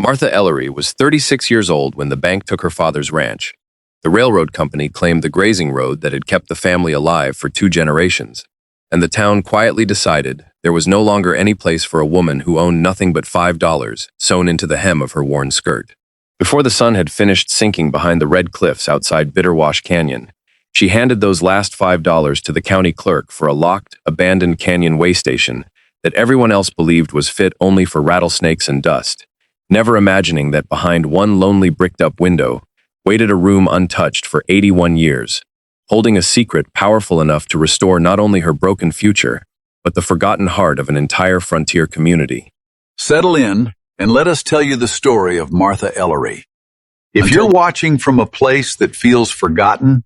Martha Ellery was 36 years old when the bank took her father's ranch. The railroad company claimed the grazing road that had kept the family alive for 2 generations, and the town quietly decided there was no longer any place for a woman who owned nothing but $5 sewn into the hem of her worn skirt. Before the sun had finished sinking behind the red cliffs outside Bitterwash Canyon, she handed those last $5 to the county clerk for a locked, abandoned canyon waystation that everyone else believed was fit only for rattlesnakes and dust, never imagining that behind one lonely bricked-up window waited a room untouched for 81 years, holding a secret powerful enough to restore not only her broken future, but the forgotten heart of an entire frontier community. Settle in and let us tell you the story of Martha Ellery. If you're watching from a place that feels forgotten,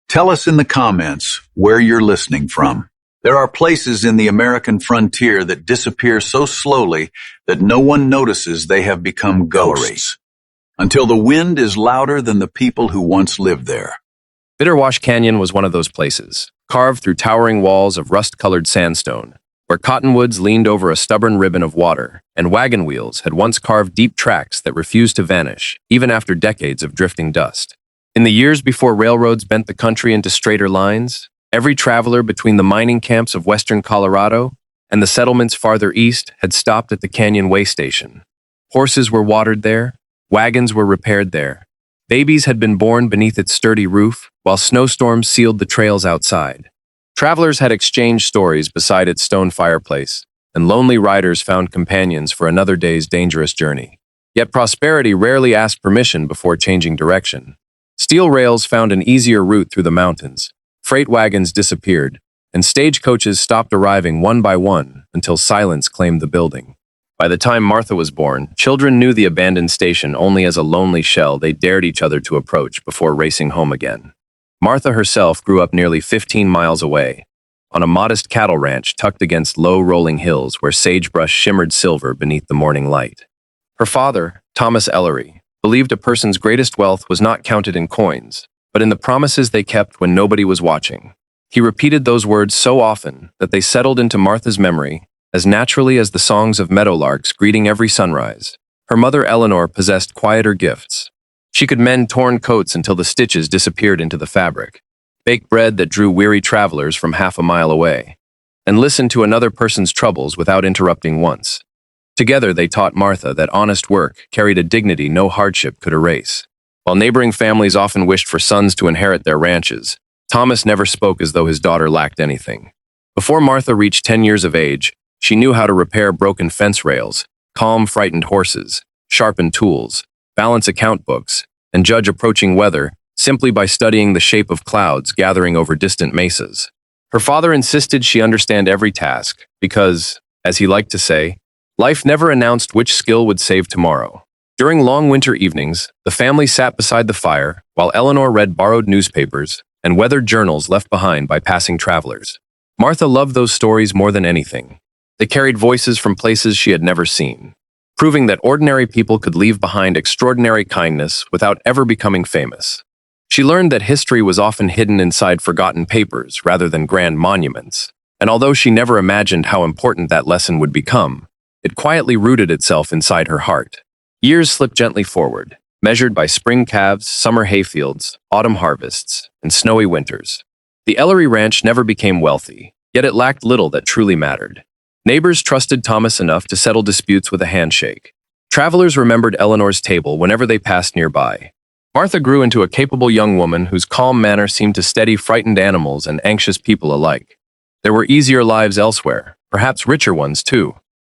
tell us in the comments where you're listening from. There are places in the American frontier that disappear so slowly that no one notices they have become ghosts, until the wind is louder than the people who once lived there. Bitterwash Canyon was one of those places, carved through towering walls of rust-colored sandstone, where cottonwoods leaned over a stubborn ribbon of water, and wagon wheels had once carved deep tracks that refused to vanish, even after decades of drifting dust. In the years before railroads bent the country into straighter lines, every traveler between the mining camps of western Colorado and the settlements farther east had stopped at the canyon waystation. Horses were watered there, wagons were repaired there. Babies had been born beneath its sturdy roof, while snowstorms sealed the trails outside. Travelers had exchanged stories beside its stone fireplace, and lonely riders found companions for another day's dangerous journey. Yet prosperity rarely asked permission before changing direction. Steel rails found an easier route through the mountains. Freight wagons disappeared, and stagecoaches stopped arriving one by one until silence claimed the building. By the time Martha was born, children knew the abandoned station only as a lonely shell they dared each other to approach before racing home again. Martha herself grew up nearly 15 miles away, on a modest cattle ranch tucked against low rolling hills where sagebrush shimmered silver beneath the morning light. Her father, Thomas Ellery, believed a person's greatest wealth was not counted in coins, but in the promises they kept when nobody was watching. He repeated those words so often that they settled into Martha's memory as naturally as the songs of meadowlarks greeting every sunrise. Her mother Eleanor possessed quieter gifts. She could mend torn coats until the stitches disappeared into the fabric, bake bread that drew weary travelers from half a mile away, and listen to another person's troubles without interrupting once. Together they taught Martha that honest work carried a dignity no hardship could erase. While neighboring families often wished for sons to inherit their ranches, Thomas never spoke as though his daughter lacked anything. Before Martha reached 10 years of age, she knew how to repair broken fence rails, calm frightened horses, sharpen tools, balance account books, and judge approaching weather simply by studying the shape of clouds gathering over distant mesas. Her father insisted she understand every task because, as he liked to say, life never announced which skill would save tomorrow. During long winter evenings, the family sat beside the fire while Eleanor read borrowed newspapers and weathered journals left behind by passing travelers. Martha loved those stories more than anything. They carried voices from places she had never seen, proving that ordinary people could leave behind extraordinary kindness without ever becoming famous. She learned that history was often hidden inside forgotten papers rather than grand monuments, and although she never imagined how important that lesson would become, it quietly rooted itself inside her heart. Years slipped gently forward, measured by spring calves, summer hayfields, autumn harvests, and snowy winters. The Ellery Ranch never became wealthy, yet it lacked little that truly mattered. Neighbors trusted Thomas enough to settle disputes with a handshake. Travelers remembered Eleanor's table whenever they passed nearby. Martha grew into a capable young woman whose calm manner seemed to steady frightened animals and anxious people alike. There were easier lives elsewhere, perhaps richer ones too,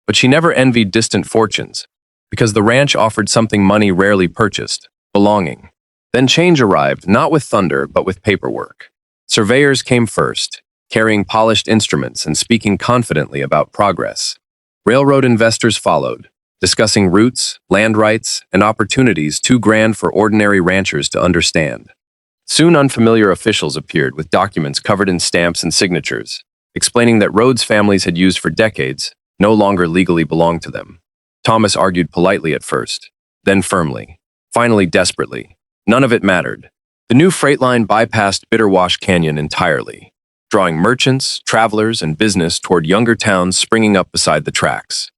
but she never envied distant fortunes, because the ranch offered something money rarely purchased: belonging. Then change arrived, not with thunder, but with paperwork. Surveyors came first, carrying polished instruments and speaking confidently about progress. Railroad investors followed, discussing routes, land rights, and opportunities too grand for ordinary ranchers to understand. Soon unfamiliar officials appeared with documents covered in stamps and signatures, explaining that roads families had used for decades no longer legally belonged to them. Thomas argued politely at first, then firmly, finally desperately. None of it mattered. The new freight line bypassed Bitterwash Canyon entirely, drawing merchants, travelers, and business toward younger towns springing up beside the tracks.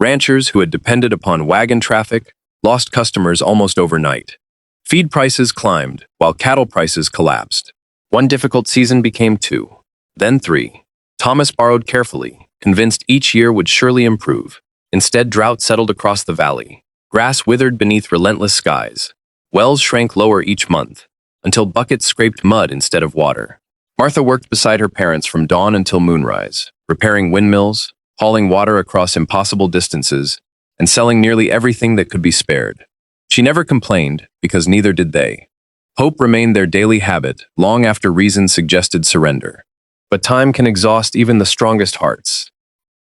Ranchers who had depended upon wagon traffic lost customers almost overnight. Feed prices climbed, while cattle prices collapsed. One difficult season became two, then three. Thomas borrowed carefully, convinced each year would surely improve. Instead, drought settled across the valley. Grass withered beneath relentless skies. Wells shrank lower each month, until buckets scraped mud instead of water. Martha worked beside her parents from dawn until moonrise, repairing windmills, hauling water across impossible distances, and selling nearly everything that could be spared. She never complained, because neither did they. Hope remained their daily habit long after reason suggested surrender. But time can exhaust even the strongest hearts.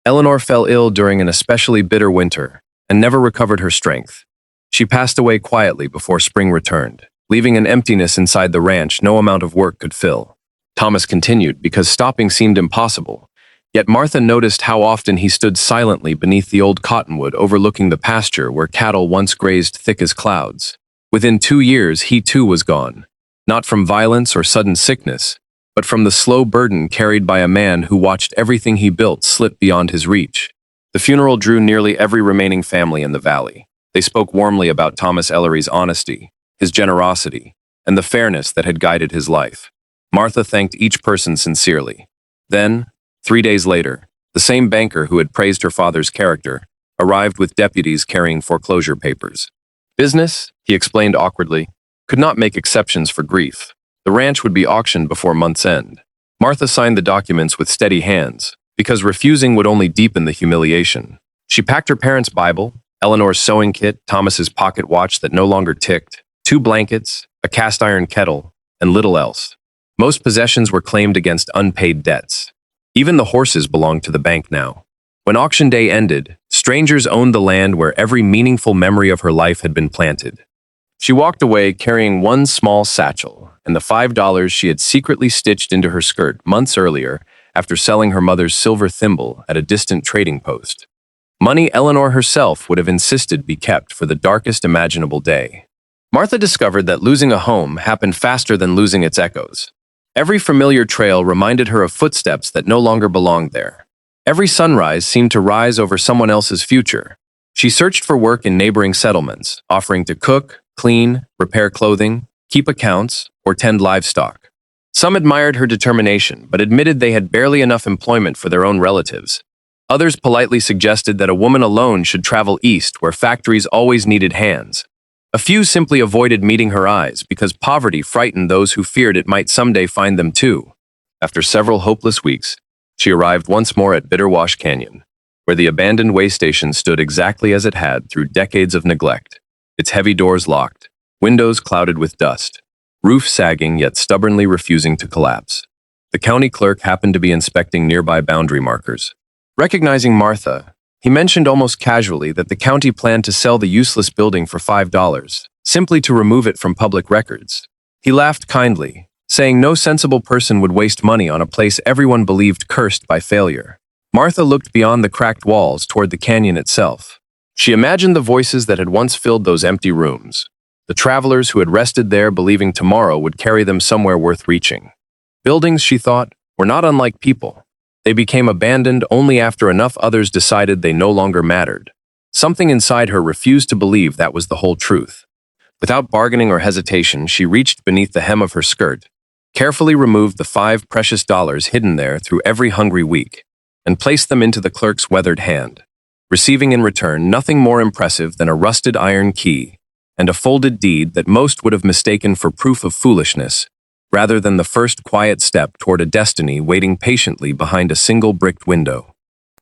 Eleanor fell ill during an especially bitter winter and never recovered her strength. She passed away quietly before spring returned, leaving an emptiness inside the ranch no amount of work could fill. Thomas continued because stopping seemed impossible, yet Martha noticed how often he stood silently beneath the old cottonwood overlooking the pasture where cattle once grazed thick as clouds. Within 2 years, he too was gone, not from violence or sudden sickness, but from the slow burden carried by a man who watched everything he built slip beyond his reach. The funeral drew nearly every remaining family in the valley. They spoke warmly about Thomas Ellery's honesty, his generosity, and the fairness that had guided his life. Martha thanked each person sincerely. Then, 3 days later, the same banker who had praised her father's character arrived with deputies carrying foreclosure papers. Business, he explained awkwardly, could not make exceptions for grief. The ranch would be auctioned before month's end. Martha signed the documents with steady hands, because refusing would only deepen the humiliation. She packed her parents' Bible, Eleanor's sewing kit, Thomas's pocket watch that no longer ticked, 2 blankets, a cast-iron kettle, and little else. Most possessions were claimed against unpaid debts. Even the horses belonged to the bank now. When auction day ended, strangers owned the land where every meaningful memory of her life had been planted. She walked away carrying one small satchel and the $5 she had secretly stitched into her skirt months earlier after selling her mother's silver thimble at a distant trading post. Money Eleanor herself would have insisted be kept for the darkest imaginable day. Martha discovered that losing a home happened faster than losing its echoes. Every familiar trail reminded her of footsteps that no longer belonged there. Every sunrise seemed to rise over someone else's future. She searched for work in neighboring settlements, offering to cook, clean, repair clothing, keep accounts, or tend livestock. Some admired her determination, but admitted they had barely enough employment for their own relatives. Others politely suggested that a woman alone should travel east, where factories always needed hands. A few simply avoided meeting her eyes because poverty frightened those who feared it might someday find them too. After several hopeless weeks, she arrived once more at Bitterwash Canyon, where the abandoned Waystation stood exactly as it had through decades of neglect, its heavy doors locked, windows clouded with dust, roof sagging yet stubbornly refusing to collapse. The county clerk happened to be inspecting nearby boundary markers. Recognizing Martha, he mentioned almost casually that the county planned to sell the useless building for $5, simply to remove it from public records. He laughed kindly, saying no sensible person would waste money on a place everyone believed cursed by failure. Martha looked beyond the cracked walls toward the canyon itself. She imagined the voices that had once filled those empty rooms, the travelers who had rested there believing tomorrow would carry them somewhere worth reaching. Buildings, she thought, were not unlike people. They became abandoned only after enough others decided they no longer mattered. Something inside her refused to believe that was the whole truth. Without bargaining or hesitation, she reached beneath the hem of her skirt, carefully removed the 5 precious dollars hidden there through every hungry week, and placed them into the clerk's weathered hand, receiving in return nothing more impressive than a rusted iron key and a folded deed that most would have mistaken for proof of foolishness, rather than the first quiet step toward a destiny waiting patiently behind a single bricked window.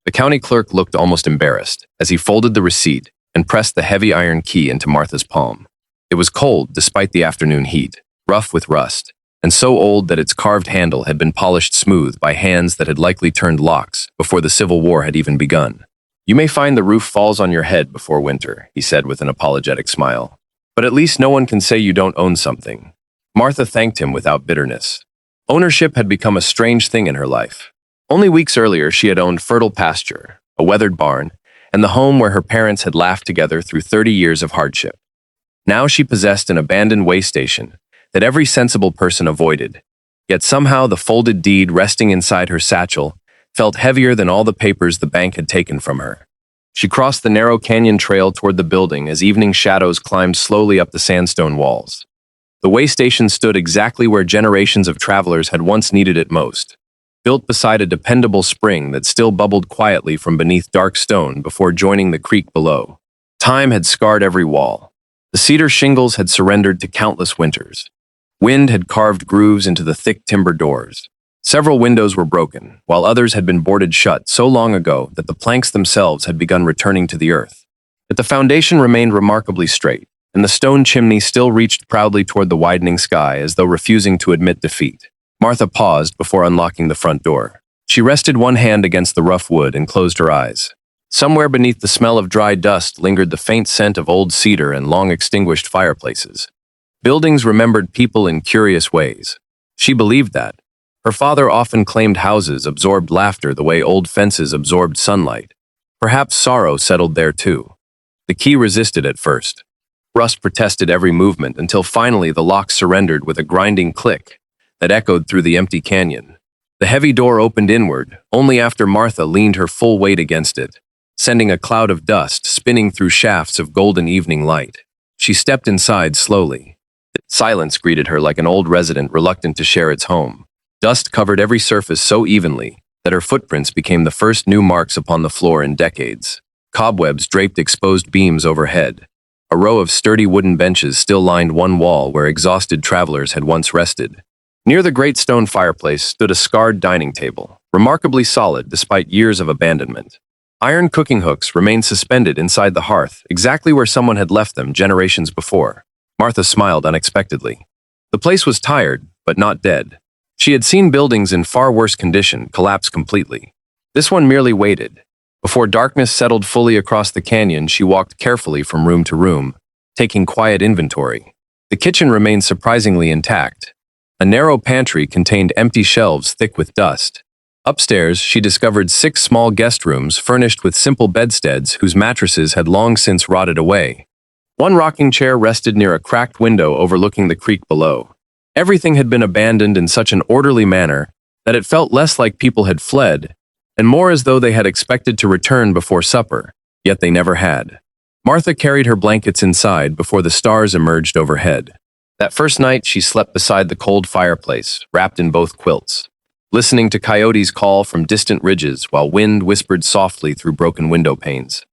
The county clerk looked almost embarrassed as he folded the receipt and pressed the heavy iron key into Martha's palm. It was cold despite the afternoon heat, rough with rust, and so old that its carved handle had been polished smooth by hands that had likely turned locks before the Civil War had even begun. "You may find the roof falls on your head before winter," he said with an apologetic smile. "But at least no one can say you don't own something." Martha thanked him without bitterness. Ownership had become a strange thing in her life. Only weeks earlier, she had owned fertile pasture, a weathered barn, and the home where her parents had laughed together through 30 years of hardship. Now she possessed an abandoned waystation that every sensible person avoided, yet somehow the folded deed resting inside her satchel felt heavier than all the papers the bank had taken from her. She crossed the narrow canyon trail toward the building as evening shadows climbed slowly up the sandstone walls. The Waystation stood exactly where generations of travelers had once needed it most, built beside a dependable spring that still bubbled quietly from beneath dark stone before joining the creek below. Time had scarred every wall. The cedar shingles had surrendered to countless winters. Wind had carved grooves into the thick timber doors. Several windows were broken, while others had been boarded shut so long ago that the planks themselves had begun returning to the earth. But the foundation remained remarkably straight, and the stone chimney still reached proudly toward the widening sky as though refusing to admit defeat. Martha paused before unlocking the front door. She rested one hand against the rough wood and closed her eyes. Somewhere beneath the smell of dry dust lingered the faint scent of old cedar and long-extinguished fireplaces. Buildings remembered people in curious ways. She believed that. Her father often claimed houses absorbed laughter the way old fences absorbed sunlight. Perhaps sorrow settled there too. The key resisted at first. Rust protested every movement until finally the lock surrendered with a grinding click that echoed through the empty canyon. The heavy door opened inward, only after Martha leaned her full weight against it, sending a cloud of dust spinning through shafts of golden evening light. She stepped inside slowly. Silence greeted her like an old resident reluctant to share its home. Dust covered every surface so evenly that her footprints became the first new marks upon the floor in decades. Cobwebs draped exposed beams overhead. A row of sturdy wooden benches still lined one wall where exhausted travelers had once rested. Near the great stone fireplace stood a scarred dining table, remarkably solid despite years of abandonment. Iron cooking hooks remained suspended inside the hearth, exactly where someone had left them generations before. Martha smiled unexpectedly. The place was tired, but not dead. She had seen buildings in far worse condition collapse completely. This one merely waited. Before darkness settled fully across the canyon, she walked carefully from room to room, taking quiet inventory. The kitchen remained surprisingly intact. A narrow pantry contained empty shelves thick with dust. Upstairs, she discovered 6 small guest rooms furnished with simple bedsteads whose mattresses had long since rotted away. One rocking chair rested near a cracked window overlooking the creek below. Everything had been abandoned in such an orderly manner that it felt less like people had fled, and more as though they had expected to return before supper, yet they never had. Martha carried her blankets inside before the stars emerged overhead. That first night, she slept beside the cold fireplace, wrapped in both quilts, listening to coyotes call from distant ridges while wind whispered softly through broken window panes.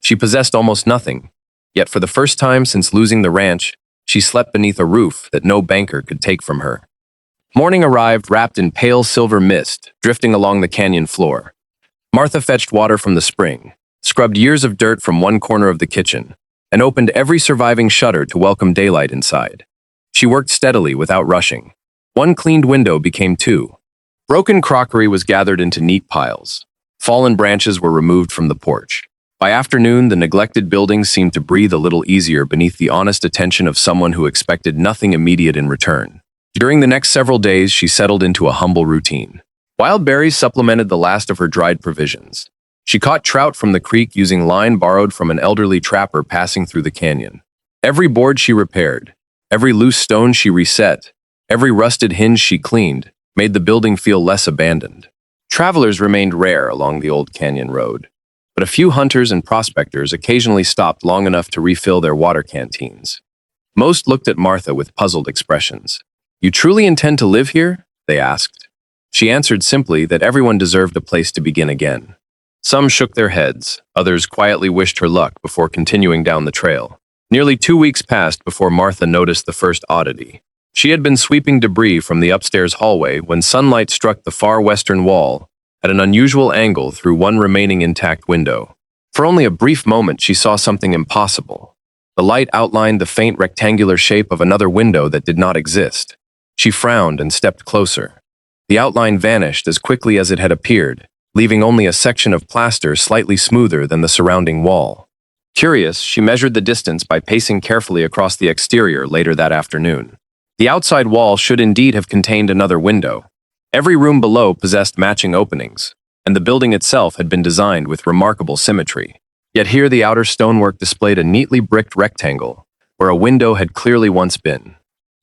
She possessed almost nothing, yet for the first time since losing the ranch, she slept beneath a roof that no banker could take from her. Morning arrived wrapped in pale silver mist, drifting along the canyon floor. Martha fetched water from the spring, scrubbed years of dirt from one corner of the kitchen, and opened every surviving shutter to welcome daylight inside. She worked steadily without rushing. One cleaned window became 2. Broken crockery was gathered into neat piles. Fallen branches were removed from the porch. By afternoon, the neglected buildings seemed to breathe a little easier beneath the honest attention of someone who expected nothing immediate in return. During the next several days, she settled into a humble routine. Wild berries supplemented the last of her dried provisions. She caught trout from the creek using line borrowed from an elderly trapper passing through the canyon. Every board she repaired, every loose stone she reset, every rusted hinge she cleaned, made the building feel less abandoned. Travelers remained rare along the old canyon road, but a few hunters and prospectors occasionally stopped long enough to refill their water canteens. Most looked at Martha with puzzled expressions. "You truly intend to live here?" they asked. She answered simply that everyone deserved a place to begin again. Some shook their heads, others quietly wished her luck before continuing down the trail. Nearly 2 weeks passed before Martha noticed the first oddity. She had been sweeping debris from the upstairs hallway when sunlight struck the far western wall at an unusual angle through one remaining intact window. For only a brief moment, she saw something impossible. The light outlined the faint rectangular shape of another window that did not exist. She frowned and stepped closer. The outline vanished as quickly as it had appeared, leaving only a section of plaster slightly smoother than the surrounding wall. Curious, she measured the distance by pacing carefully across the exterior later that afternoon. The outside wall should indeed have contained another window. Every room below possessed matching openings, and the building itself had been designed with remarkable symmetry. Yet here the outer stonework displayed a neatly bricked rectangle, where a window had clearly once been.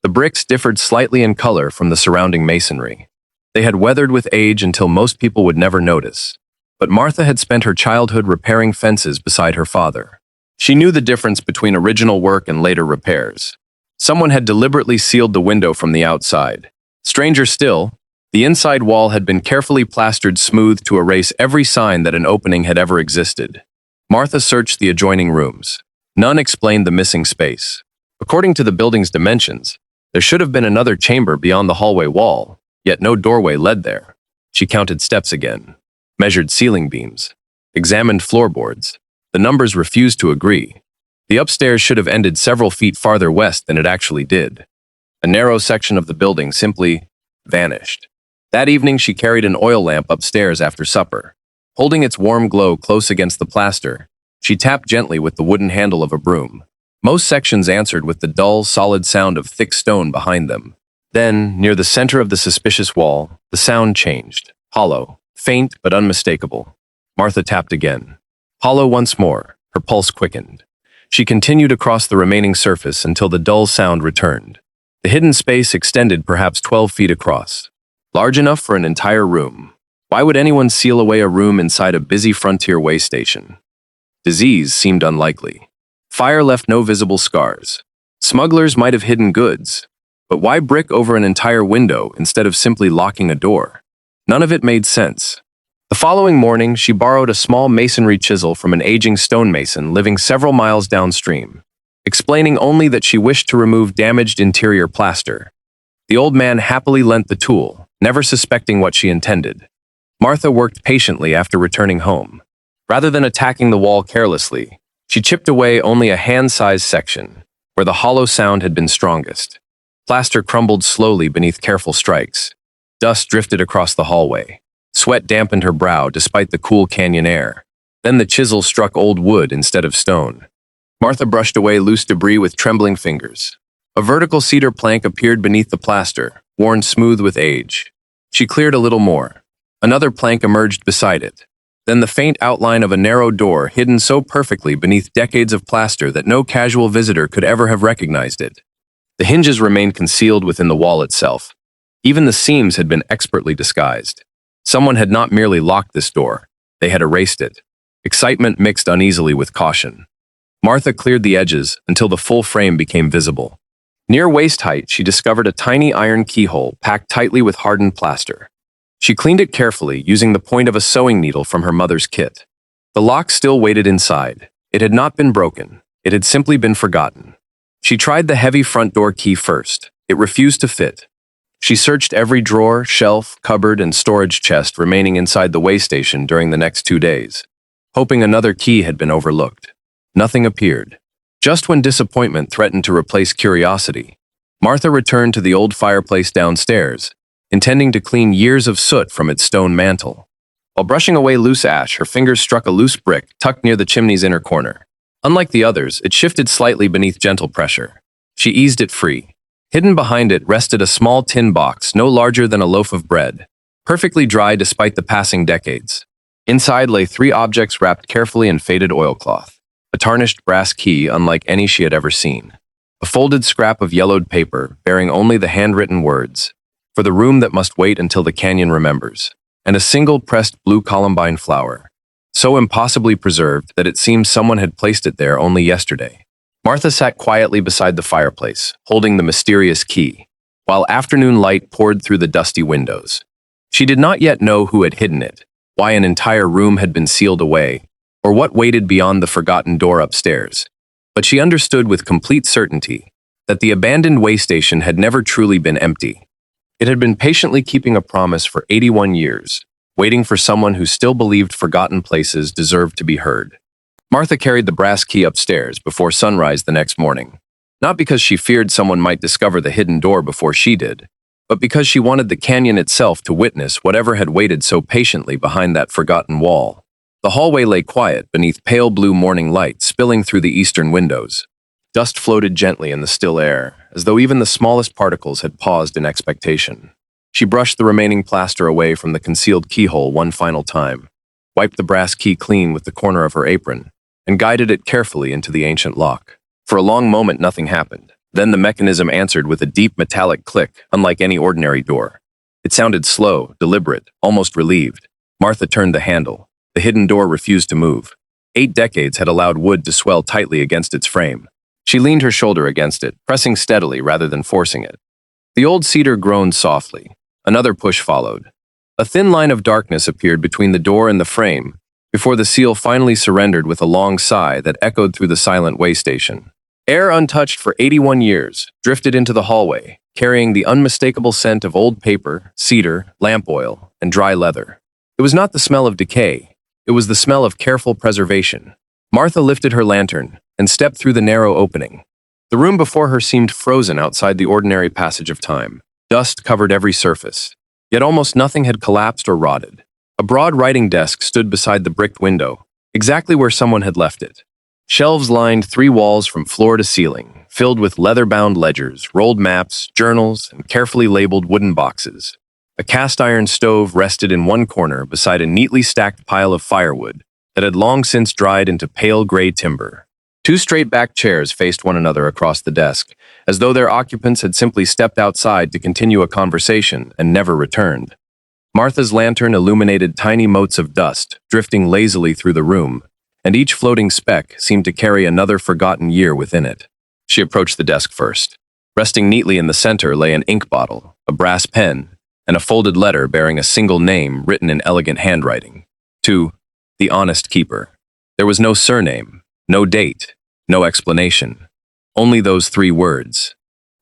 The bricks differed slightly in color from the surrounding masonry. They had weathered with age until most people would never notice, but Martha had spent her childhood repairing fences beside her father. She knew the difference between original work and later repairs. Someone had deliberately sealed the window from the outside. Stranger still, the inside wall had been carefully plastered smooth to erase every sign that an opening had ever existed. Martha searched the adjoining rooms. None explained the missing space. According to the building's dimensions, there should have been another chamber beyond the hallway wall, yet no doorway led there. She counted steps again, measured ceiling beams, examined floorboards. The numbers refused to agree. The upstairs should have ended several feet farther west than it actually did. A narrow section of the building simply vanished. That evening, she carried an oil lamp upstairs after supper. Holding its warm glow close against the plaster, she tapped gently with the wooden handle of a broom. Most sections answered with the dull, solid sound of thick stone behind them. Then, near the center of the suspicious wall, the sound changed. Hollow, faint but unmistakable. Martha tapped again. Hollow once more, her pulse quickened. She continued across the remaining surface until the dull sound returned. The hidden space extended perhaps 12 feet across, large enough for an entire room. Why would anyone seal away a room inside a busy frontier waystation? Disease seemed unlikely. Fire left no visible scars. Smugglers might have hidden goods, but why brick over an entire window instead of simply locking a door? None of it made sense. The following morning, she borrowed a small masonry chisel from an aging stonemason living several miles downstream, explaining only that she wished to remove damaged interior plaster. The old man happily lent the tool, never suspecting what she intended. Martha worked patiently after returning home. Rather than attacking the wall carelessly, she chipped away only a hand-sized section, where the hollow sound had been strongest. Plaster crumbled slowly beneath careful strikes. Dust drifted across the hallway. Sweat dampened her brow despite the cool canyon air. Then the chisel struck old wood instead of stone. Martha brushed away loose debris with trembling fingers. A vertical cedar plank appeared beneath the plaster, worn smooth with age. She cleared a little more. Another plank emerged beside it. Then the faint outline of a narrow door hidden so perfectly beneath decades of plaster that no casual visitor could ever have recognized it. The hinges remained concealed within the wall itself. Even the seams had been expertly disguised. Someone had not merely locked this door, they had erased it. Excitement mixed uneasily with caution. Martha cleared the edges until the full frame became visible. Near waist height, she discovered a tiny iron keyhole packed tightly with hardened plaster. She cleaned it carefully, using the point of a sewing needle from her mother's kit. The lock still waited inside. It had not been broken. It had simply been forgotten. She tried the heavy front door key first. It refused to fit. She searched every drawer, shelf, cupboard, and storage chest remaining inside the waystation during the next 2 days, hoping another key had been overlooked. Nothing appeared. Just when disappointment threatened to replace curiosity, Martha returned to the old fireplace downstairs, intending to clean years of soot from its stone mantel. While brushing away loose ash, her fingers struck a loose brick tucked near the chimney's inner corner. Unlike the others, it shifted slightly beneath gentle pressure. She eased it free. Hidden behind it rested a small tin box no larger than a loaf of bread, perfectly dry despite the passing decades. Inside lay 3 objects wrapped carefully in faded oilcloth. A tarnished brass key unlike any she had ever seen. A folded scrap of yellowed paper bearing only the handwritten words, "For the room that must wait until the canyon remembers," and a single pressed blue columbine flower, so impossibly preserved that it seemed someone had placed it there only yesterday. Martha sat quietly beside the fireplace, holding the mysterious key, while afternoon light poured through the dusty windows. She did not yet know who had hidden it, why an entire room had been sealed away, or what waited beyond the forgotten door upstairs. But she understood with complete certainty that the abandoned waystation had never truly been empty. It had been patiently keeping a promise for 81 years, waiting for someone who still believed forgotten places deserved to be heard. Martha carried the brass key upstairs before sunrise the next morning, not because she feared someone might discover the hidden door before she did, but because she wanted the canyon itself to witness whatever had waited so patiently behind that forgotten wall. The hallway lay quiet beneath pale blue morning light spilling through the eastern windows. Dust floated gently in the still air, as though even the smallest particles had paused in expectation. She brushed the remaining plaster away from the concealed keyhole one final time, wiped the brass key clean with the corner of her apron, and guided it carefully into the ancient lock. For a long moment, nothing happened. Then the mechanism answered with a deep metallic click, unlike any ordinary door. It sounded slow, deliberate, almost relieved. Martha turned the handle. The hidden door refused to move. 8 decades had allowed wood to swell tightly against its frame. She leaned her shoulder against it, pressing steadily rather than forcing it. The old cedar groaned softly. Another push followed. A thin line of darkness appeared between the door and the frame, before the seal finally surrendered with a long sigh that echoed through the silent Waystation. Air untouched for 81 years, drifted into the hallway, carrying the unmistakable scent of old paper, cedar, lamp oil, and dry leather. It was not the smell of decay. It was the smell of careful preservation. Martha lifted her lantern and stepped through the narrow opening. The room before her seemed frozen outside the ordinary passage of time. Dust covered every surface, yet almost nothing had collapsed or rotted. A broad writing desk stood beside the bricked window, exactly where someone had left it. Shelves lined 3 walls from floor to ceiling, filled with leather-bound ledgers, rolled maps, journals, and carefully labeled wooden boxes. A cast-iron stove rested in one corner beside a neatly stacked pile of firewood that had long since dried into pale gray timber. 2 straight-backed chairs faced one another across the desk, as though their occupants had simply stepped outside to continue a conversation and never returned. Martha's lantern illuminated tiny motes of dust, drifting lazily through the room, and each floating speck seemed to carry another forgotten year within it. She approached the desk first. Resting neatly in the center lay an ink bottle, a brass pen, and a folded letter bearing a single name written in elegant handwriting. To the honest keeper. There was no surname, no date, no explanation. Only those 3 words.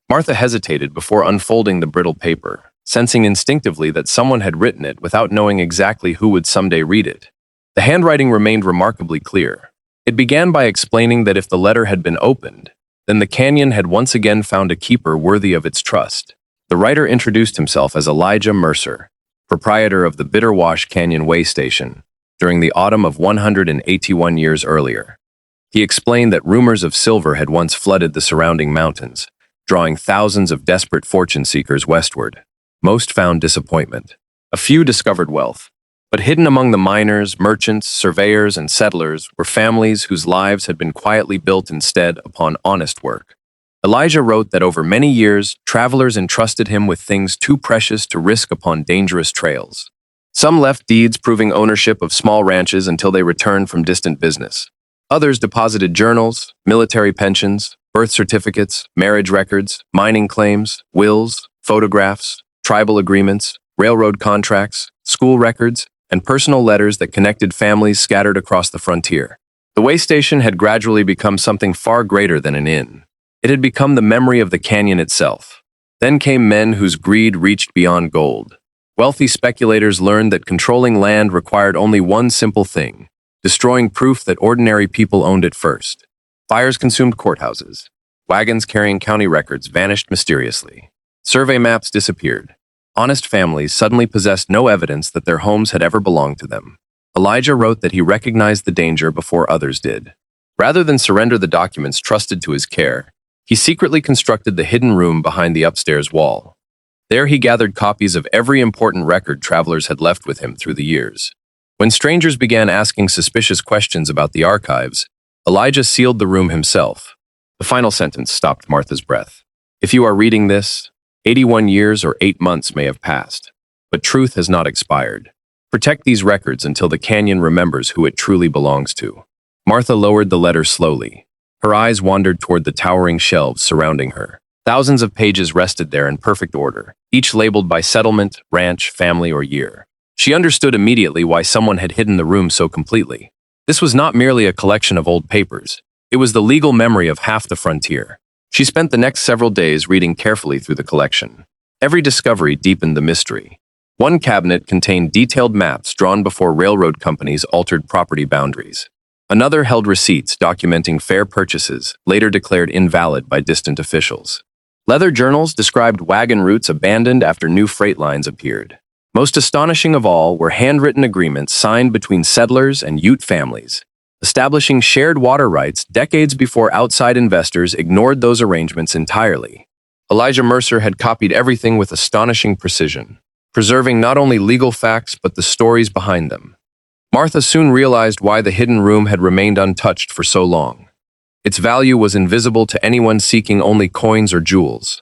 Martha hesitated before unfolding the brittle paper, sensing instinctively that someone had written it without knowing exactly who would someday read it. The handwriting remained remarkably clear. It began by explaining that if the letter had been opened, then the canyon had once again found a keeper worthy of its trust. The writer introduced himself as Elijah Mercer, proprietor of the Bitterwash Canyon Waystation, during the autumn of 181 years earlier. He explained that rumors of silver had once flooded the surrounding mountains, drawing thousands of desperate fortune seekers westward. Most found disappointment. A few discovered wealth. But hidden among the miners, merchants, surveyors, and settlers were families whose lives had been quietly built instead upon honest work. Elijah wrote that over many years, travelers entrusted him with things too precious to risk upon dangerous trails. Some left deeds proving ownership of small ranches until they returned from distant business. Others deposited journals, military pensions, birth certificates, marriage records, mining claims, wills, photographs, tribal agreements, railroad contracts, school records, and personal letters that connected families scattered across the frontier. The Waystation had gradually become something far greater than an inn. It had become the memory of the canyon itself. Then came men whose greed reached beyond gold. Wealthy speculators learned that controlling land required only one simple thing: destroying proof that ordinary people owned it first. Fires consumed courthouses. Wagons carrying county records vanished mysteriously. Survey maps disappeared. Honest families suddenly possessed no evidence that their homes had ever belonged to them. Elijah wrote that he recognized the danger before others did. Rather than surrender the documents trusted to his care, he secretly constructed the hidden room behind the upstairs wall. There he gathered copies of every important record travelers had left with him through the years. When strangers began asking suspicious questions about the archives, Elijah sealed the room himself. The final sentence stopped Martha's breath. If you are reading this, 81 years or 8 months may have passed, but truth has not expired. Protect these records until the canyon remembers who it truly belongs to. Martha lowered the letter slowly. Her eyes wandered toward the towering shelves surrounding her. Thousands of pages rested there in perfect order, each labeled by settlement, ranch, family, or year. She understood immediately why someone had hidden the room so completely. This was not merely a collection of old papers. It was the legal memory of half the frontier. She spent the next several days reading carefully through the collection. Every discovery deepened the mystery. One cabinet contained detailed maps drawn before railroad companies altered property boundaries. Another held receipts documenting fair purchases, later declared invalid by distant officials. Leather journals described wagon routes abandoned after new freight lines appeared. Most astonishing of all were handwritten agreements signed between settlers and Ute families, establishing shared water rights decades before outside investors ignored those arrangements entirely. Elijah Mercer had copied everything with astonishing precision, preserving not only legal facts but the stories behind them. Martha soon realized why the hidden room had remained untouched for so long. Its value was invisible to anyone seeking only coins or jewels.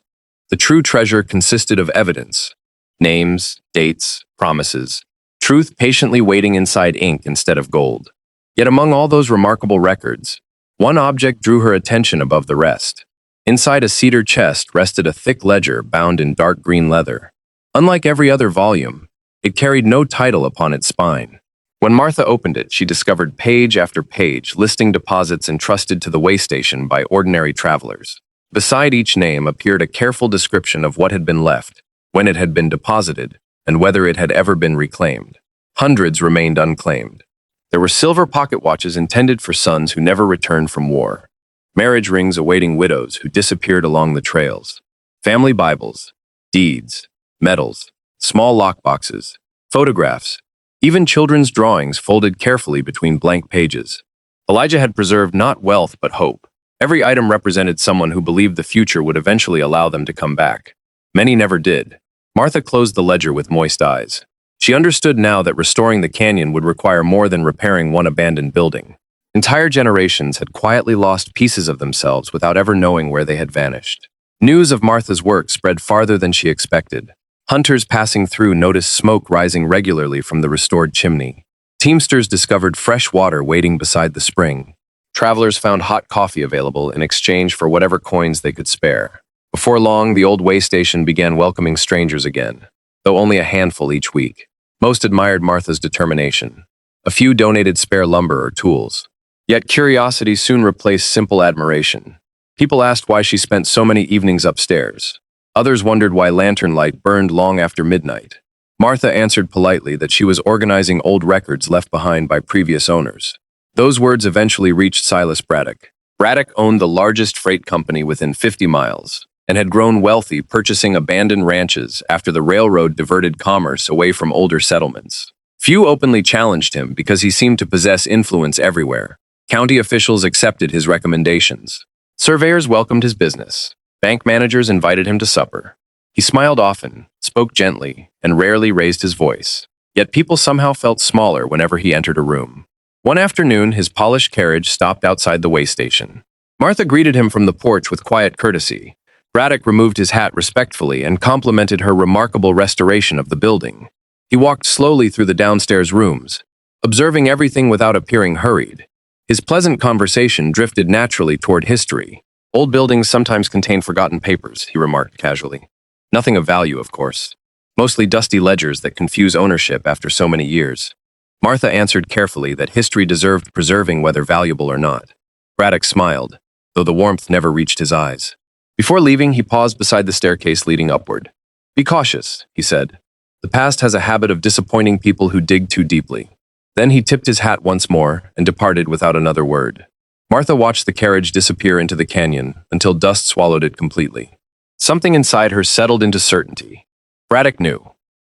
The true treasure consisted of evidence: names, dates, promises, truth patiently waiting inside ink instead of gold. Yet among all those remarkable records, one object drew her attention above the rest. Inside a cedar chest rested a thick ledger bound in dark green leather. Unlike every other volume, it carried no title upon its spine. When Martha opened it, she discovered page after page listing deposits entrusted to the Waystation by ordinary travelers. Beside each name appeared a careful description of what had been left, when it had been deposited, and whether it had ever been reclaimed. Hundreds remained unclaimed. There were silver pocket watches intended for sons who never returned from war, marriage rings awaiting widows who disappeared along the trails, family Bibles, deeds, medals, small lockboxes, photographs, even children's drawings folded carefully between blank pages. Elijah had preserved not wealth but hope. Every item represented someone who believed the future would eventually allow them to come back. Many never did. Martha closed the ledger with moist eyes. She understood now that restoring the canyon would require more than repairing one abandoned building. Entire generations had quietly lost pieces of themselves without ever knowing where they had vanished. News of Martha's work spread farther than she expected. Hunters passing through noticed smoke rising regularly from the restored chimney. Teamsters discovered fresh water waiting beside the spring. Travelers found hot coffee available in exchange for whatever coins they could spare. Before long, the old Waystation began welcoming strangers again, though only a handful each week. Most admired Martha's determination. A few donated spare lumber or tools. Yet curiosity soon replaced simple admiration. People asked why she spent so many evenings upstairs. Others wondered why lantern light burned long after midnight. Martha answered politely that she was organizing old records left behind by previous owners. Those words eventually reached Silas Braddock. Braddock owned the largest freight company within 50 miles and had grown wealthy purchasing abandoned ranches after the railroad diverted commerce away from older settlements. Few openly challenged him because he seemed to possess influence everywhere. County officials accepted his recommendations. Surveyors welcomed his business. Bank managers invited him to supper. He smiled often, spoke gently, and rarely raised his voice. Yet people somehow felt smaller whenever he entered a room. One afternoon, his polished carriage stopped outside the Waystation. Martha greeted him from the porch with quiet courtesy. Braddock removed his hat respectfully and complimented her remarkable restoration of the building. He walked slowly through the downstairs rooms, observing everything without appearing hurried. His pleasant conversation drifted naturally toward history. Old buildings sometimes contain forgotten papers, he remarked casually. Nothing of value, of course. Mostly dusty ledgers that confuse ownership after so many years. Martha answered carefully that history deserved preserving whether valuable or not. Braddock smiled, though the warmth never reached his eyes. Before leaving, he paused beside the staircase leading upward. Be cautious, he said. The past has a habit of disappointing people who dig too deeply. Then he tipped his hat once more and departed without another word. Martha watched the carriage disappear into the canyon until dust swallowed it completely. Something inside her settled into certainty. Braddock knew.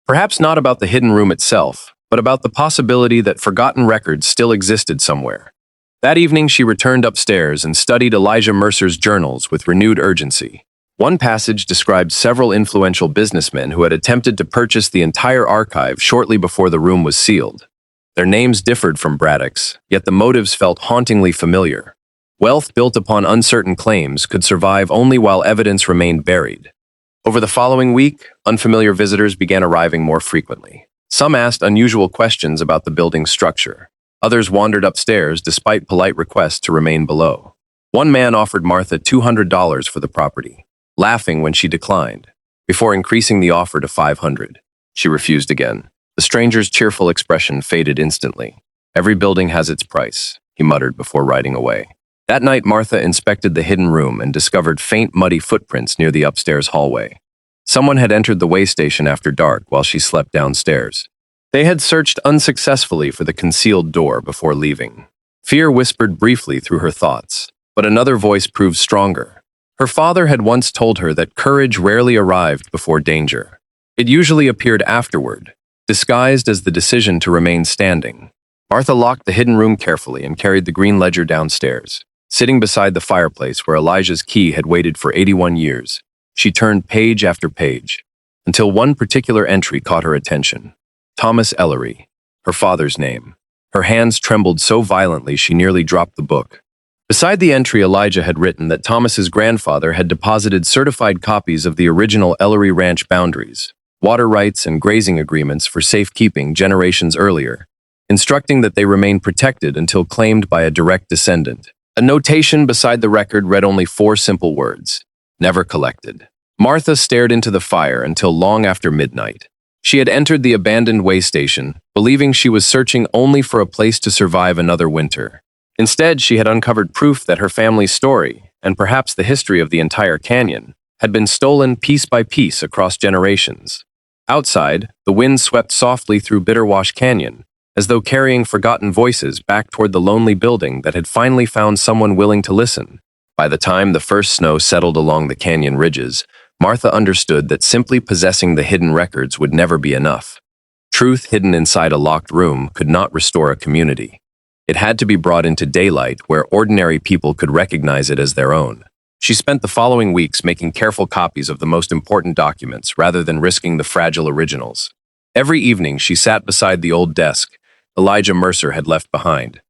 Perhaps not about the hidden room itself, but about the possibility that forgotten records still existed somewhere. That evening, she returned upstairs and studied Elijah Mercer's journals with renewed urgency. One passage described several influential businessmen who had attempted to purchase the entire archive shortly before the room was sealed. Their names differed from Braddock's, yet the motives felt hauntingly familiar. Wealth built upon uncertain claims could survive only while evidence remained buried. Over the following week, unfamiliar visitors began arriving more frequently. Some asked unusual questions about the building's structure. Others wandered upstairs despite polite requests to remain below. One man offered Martha $200 for the property, laughing when she declined, before increasing the offer to $500. She refused again. The stranger's cheerful expression faded instantly. Every building has its price, he muttered before riding away. That night, Martha inspected the hidden room and discovered faint, muddy footprints near the upstairs hallway. Someone had entered the Waystation after dark while she slept downstairs. They had searched unsuccessfully for the concealed door before leaving. Fear whispered briefly through her thoughts, but another voice proved stronger. Her father had once told her that courage rarely arrived before danger. It usually appeared afterward, disguised as the decision to remain standing. Martha locked the hidden room carefully and carried the green ledger downstairs. Sitting beside the fireplace where Elijah's key had waited for 81 years, she turned page after page, until one particular entry caught her attention. Thomas Ellery, her father's name. Her hands trembled so violently she nearly dropped the book. Beside the entry, Elijah had written that Thomas's grandfather had deposited certified copies of the original Ellery Ranch boundaries, water rights, and grazing agreements for safekeeping generations earlier, instructing that they remain protected until claimed by a direct descendant. A notation beside the record read only 4 simple words: never collected. Martha stared into the fire until long after midnight. She had entered the abandoned Waystation, believing she was searching only for a place to survive another winter. Instead, she had uncovered proof that her family's story, and perhaps the history of the entire canyon, had been stolen piece by piece across generations. Outside, the wind swept softly through Bitterwash Canyon, as though carrying forgotten voices back toward the lonely building that had finally found someone willing to listen. By the time the first snow settled along the canyon ridges, Martha understood that simply possessing the hidden records would never be enough. Truth hidden inside a locked room could not restore a community. It had to be brought into daylight where ordinary people could recognize it as their own. She spent the following weeks making careful copies of the most important documents rather than risking the fragile originals. Every evening she sat beside the old desk Elijah Mercer had left behind,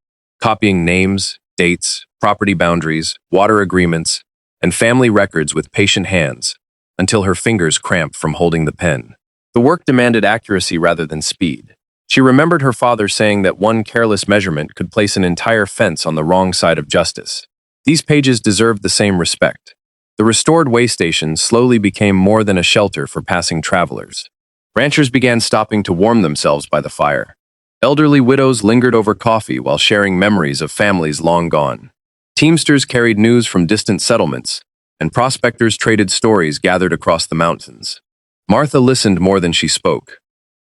copying names, dates, property boundaries, water agreements, and family records with patient hands, until her fingers cramped from holding the pen. The work demanded accuracy rather than speed. She remembered her father saying that one careless measurement could place an entire fence on the wrong side of justice. These pages deserved the same respect. The restored Waystation slowly became more than a shelter for passing travelers. Ranchers began stopping to warm themselves by the fire. Elderly widows lingered over coffee while sharing memories of families long gone. Teamsters carried news from distant settlements, and prospectors traded stories gathered across the mountains. Martha listened more than she spoke.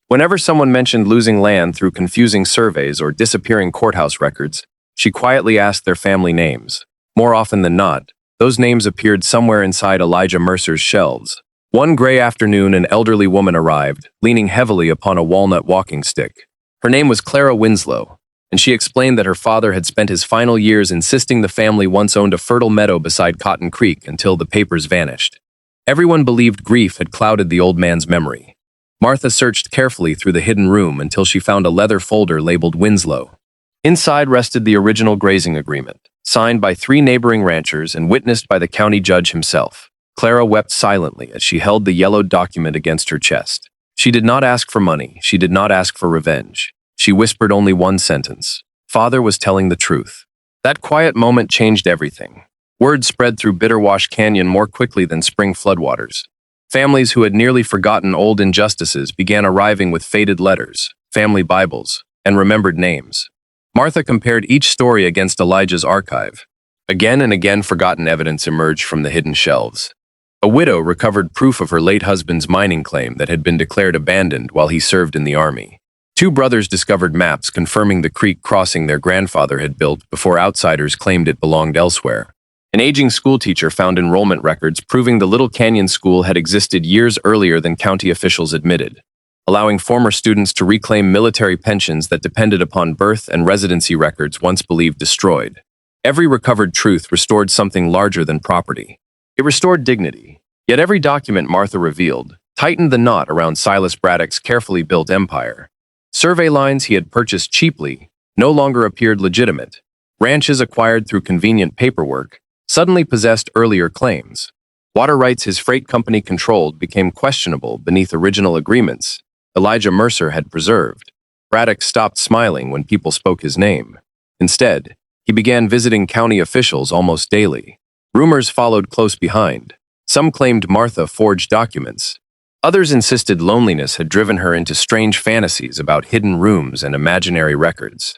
Whenever someone mentioned losing land through confusing surveys or disappearing courthouse records, she quietly asked their family names. More often than not, those names appeared somewhere inside Elijah Mercer's shelves. One gray afternoon, an elderly woman arrived, leaning heavily upon a walnut walking stick. Her name was Clara Winslow, and she explained that her father had spent his final years insisting the family once owned a fertile meadow beside Cotton Creek until the papers vanished. Everyone believed grief had clouded the old man's memory. Martha searched carefully through the hidden room until she found a leather folder labeled Winslow. Inside rested the original grazing agreement, signed by 3 neighboring ranchers and witnessed by the county judge himself. Clara wept silently as she held the yellowed document against her chest. She did not ask for money. She did not ask for revenge. She whispered only one sentence: Father was telling the truth. That quiet moment changed everything. Word spread through Bitterwash Canyon more quickly than spring floodwaters. Families who had nearly forgotten old injustices began arriving with faded letters, family Bibles, and remembered names. Martha compared each story against Elijah's archive. Again and again forgotten evidence emerged from the hidden shelves. A widow recovered proof of her late husband's mining claim that had been declared abandoned while he served in the army. 2 brothers discovered maps confirming the creek crossing their grandfather had built before outsiders claimed it belonged elsewhere. An aging schoolteacher found enrollment records proving the Little Canyon School had existed years earlier than county officials admitted, allowing former students to reclaim military pensions that depended upon birth and residency records once believed destroyed. Every recovered truth restored something larger than property. It restored dignity. Yet every document Martha revealed tightened the knot around Silas Braddock's carefully built empire. Survey lines he had purchased cheaply no longer appeared legitimate. Ranches acquired through convenient paperwork suddenly possessed earlier claims. Water rights his freight company controlled became questionable beneath original agreements Elijah Mercer had preserved. Braddock stopped smiling when people spoke his name. Instead, he began visiting county officials almost daily. Rumors followed close behind. Some claimed Martha forged documents. Others insisted loneliness had driven her into strange fantasies about hidden rooms and imaginary records.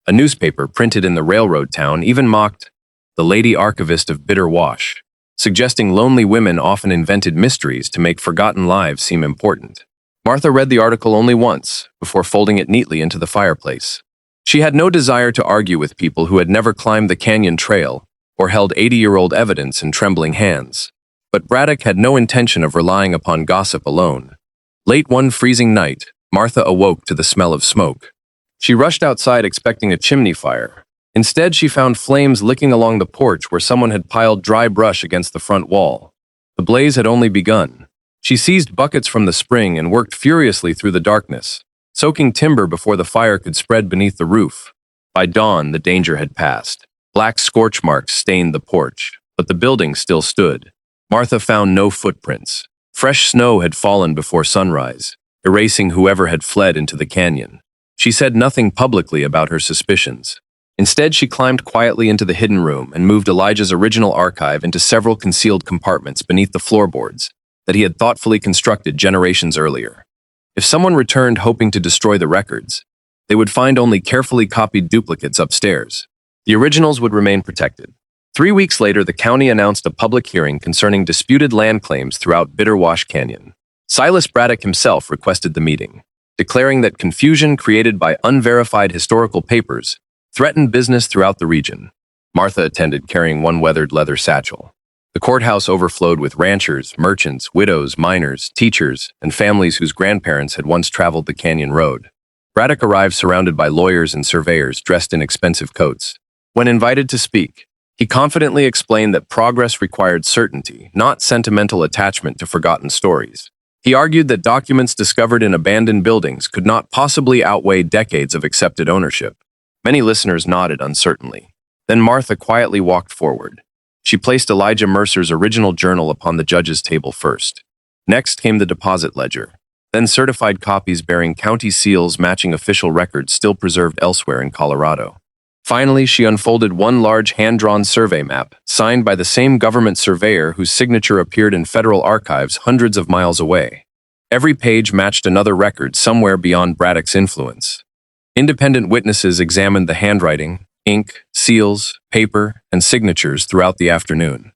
A newspaper printed in the railroad town even mocked the Lady Archivist of Bitterwash, suggesting lonely women often invented mysteries to make forgotten lives seem important. Martha read the article only once, before folding it neatly into the fireplace. She had no desire to argue with people who had never climbed the canyon trail or held 80-year-old evidence in trembling hands. But Braddock had no intention of relying upon gossip alone. Late one freezing night, Martha awoke to the smell of smoke. She rushed outside expecting a chimney fire. Instead, she found flames licking along the porch where someone had piled dry brush against the front wall. The blaze had only begun. She seized buckets from the spring and worked furiously through the darkness, soaking timber before the fire could spread beneath the roof. By dawn, the danger had passed. Black scorch marks stained the porch, but the building still stood. Martha found no footprints. Fresh snow had fallen before sunrise, erasing whoever had fled into the canyon. She said nothing publicly about her suspicions. Instead, she climbed quietly into the hidden room and moved Elijah's original archive into several concealed compartments beneath the floorboards that he had thoughtfully constructed generations earlier. If someone returned hoping to destroy the records, they would find only carefully copied duplicates upstairs. The originals would remain protected. 3 weeks later, the county announced a public hearing concerning disputed land claims throughout Bitter Wash Canyon. Silas Braddock himself requested the meeting, declaring that confusion created by unverified historical papers threatened business throughout the region. Martha attended carrying one weathered leather satchel. The courthouse overflowed with ranchers, merchants, widows, miners, teachers, and families whose grandparents had once traveled the canyon road. Braddock arrived surrounded by lawyers and surveyors dressed in expensive coats. When invited to speak, he confidently explained that progress required certainty, not sentimental attachment to forgotten stories. He argued that documents discovered in abandoned buildings could not possibly outweigh decades of accepted ownership. Many listeners nodded uncertainly. Then Martha quietly walked forward. She placed Elijah Mercer's original journal upon the judge's table first. Next came the deposit ledger, then certified copies bearing county seals matching official records still preserved elsewhere in Colorado. Finally, she unfolded one large hand-drawn survey map, signed by the same government surveyor whose signature appeared in federal archives hundreds of miles away. Every page matched another record somewhere beyond Braddock's influence. Independent witnesses examined the handwriting, ink, seals, paper, and signatures throughout the afternoon.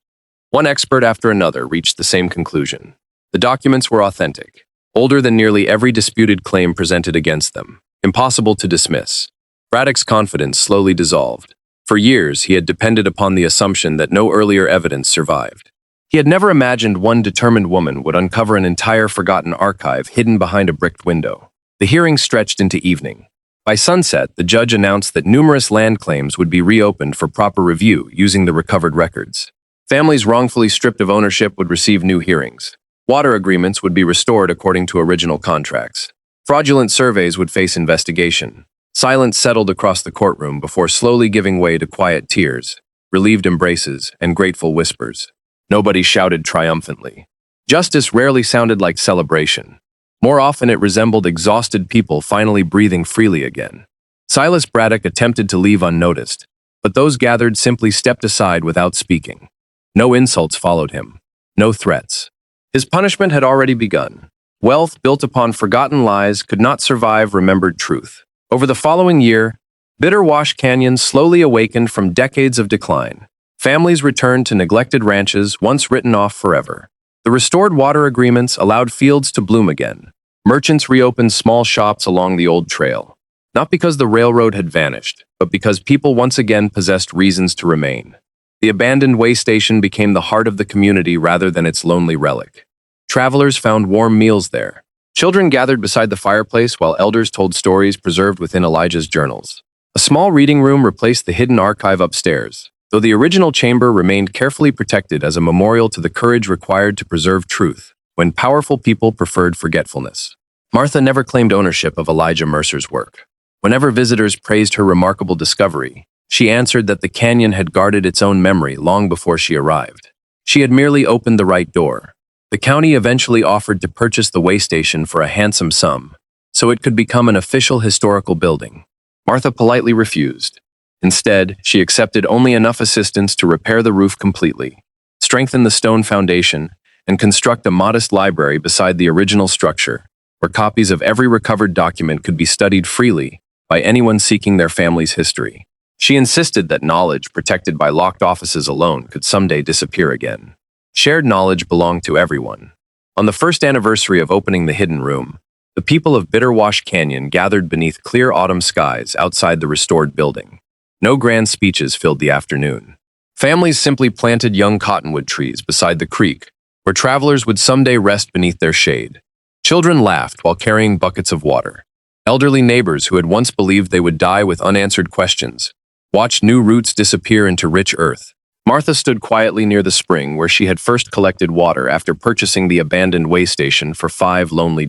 One expert after another reached the same conclusion. The documents were authentic, older than nearly every disputed claim presented against them, impossible to dismiss. Braddock's confidence slowly dissolved. For years, he had depended upon the assumption that no earlier evidence survived. He had never imagined one determined woman would uncover an entire forgotten archive hidden behind a bricked window. The hearing stretched into evening. By sunset, the judge announced that numerous land claims would be reopened for proper review using the recovered records. Families wrongfully stripped of ownership would receive new hearings. Water agreements would be restored according to original contracts. Fraudulent surveys would face investigation. Silence settled across the courtroom before slowly giving way to quiet tears, relieved embraces, and grateful whispers. Nobody shouted triumphantly. Justice rarely sounded like celebration. More often, it resembled exhausted people finally breathing freely again. Silas Braddock attempted to leave unnoticed, but those gathered simply stepped aside without speaking. No insults followed him. No threats. His punishment had already begun. Wealth built upon forgotten lies could not survive remembered truth. Over the following year, Bitter Wash Canyon slowly awakened from decades of decline. Families returned to neglected ranches once written off forever. The restored water agreements allowed fields to bloom again. Merchants reopened small shops along the old trail, not because the railroad had vanished, but because people once again possessed reasons to remain. The abandoned Waystation became the heart of the community rather than its lonely relic. Travelers found warm meals there. Children gathered beside the fireplace while elders told stories preserved within Elijah's journals. A small reading room replaced the hidden archive upstairs, though the original chamber remained carefully protected as a memorial to the courage required to preserve truth when powerful people preferred forgetfulness. Martha never claimed ownership of Elijah Mercer's work. Whenever visitors praised her remarkable discovery, she answered that the canyon had guarded its own memory long before she arrived. She had merely opened the right door. The county eventually offered to purchase the Waystation for a handsome sum, so it could become an official historical building. Martha politely refused. Instead, she accepted only enough assistance to repair the roof completely, strengthen the stone foundation, and construct a modest library beside the original structure, where copies of every recovered document could be studied freely by anyone seeking their family's history. She insisted that knowledge protected by locked offices alone could someday disappear again. Shared knowledge belonged to everyone. On the first anniversary of opening the hidden room, the people of Bitter Wash Canyon gathered beneath clear autumn skies outside the restored building. No grand speeches filled the afternoon. Families simply planted young cottonwood trees beside the creek, where travelers would someday rest beneath their shade. Children laughed while carrying buckets of water. Elderly neighbors who had once believed they would die with unanswered questions watched new roots disappear into rich earth. Martha stood quietly near the spring where she had first collected water after purchasing the abandoned Waystation for $5 lonely.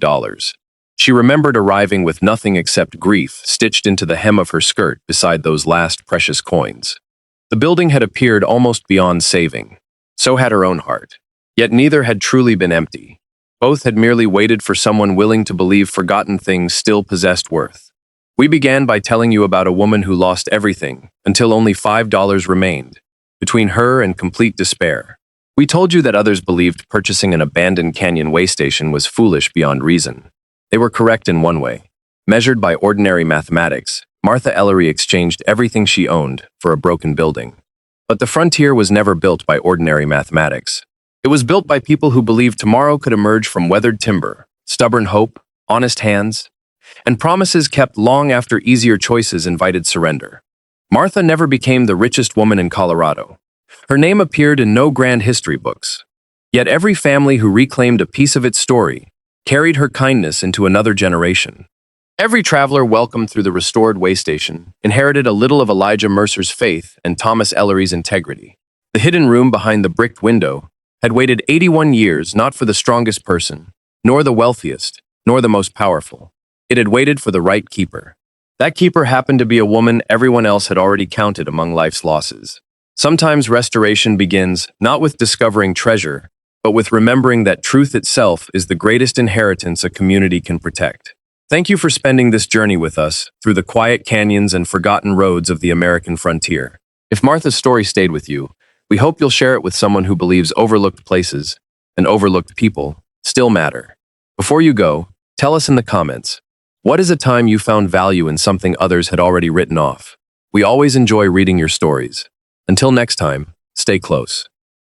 She remembered arriving with nothing except grief stitched into the hem of her skirt beside those last precious coins. The building had appeared almost beyond saving. So had her own heart. Yet neither had truly been empty. Both had merely waited for someone willing to believe forgotten things still possessed worth. We began by telling you about a woman who lost everything until only $5 remained, between her and complete despair. We told you that others believed purchasing an abandoned canyon waystation was foolish beyond reason. They were correct in one way. Measured by ordinary mathematics, Martha Ellery exchanged everything she owned for a broken building. But the frontier was never built by ordinary mathematics. It was built by people who believed tomorrow could emerge from weathered timber, stubborn hope, honest hands, and promises kept long after easier choices invited surrender. Martha never became the richest woman in Colorado. Her name appeared in no grand history books. Yet every family who reclaimed a piece of its story carried her kindness into another generation. Every traveler welcomed through the restored Waystation inherited a little of Elijah Mercer's faith and Thomas Ellery's integrity. The hidden room behind the bricked window had waited 81 years not for the strongest person, nor the wealthiest, nor the most powerful. It had waited for the right keeper. That keeper happened to be a woman everyone else had already counted among life's losses. Sometimes restoration begins not with discovering treasure, but with remembering that truth itself is the greatest inheritance a community can protect. Thank you for spending this journey with us through the quiet canyons and forgotten roads of the American frontier. If Martha's story stayed with you, we hope you'll share it with someone who believes overlooked places and overlooked people still matter. Before you go, tell us in the comments, what is a time you found value in something others had already written off? We always enjoy reading your stories. Until next time, stay close.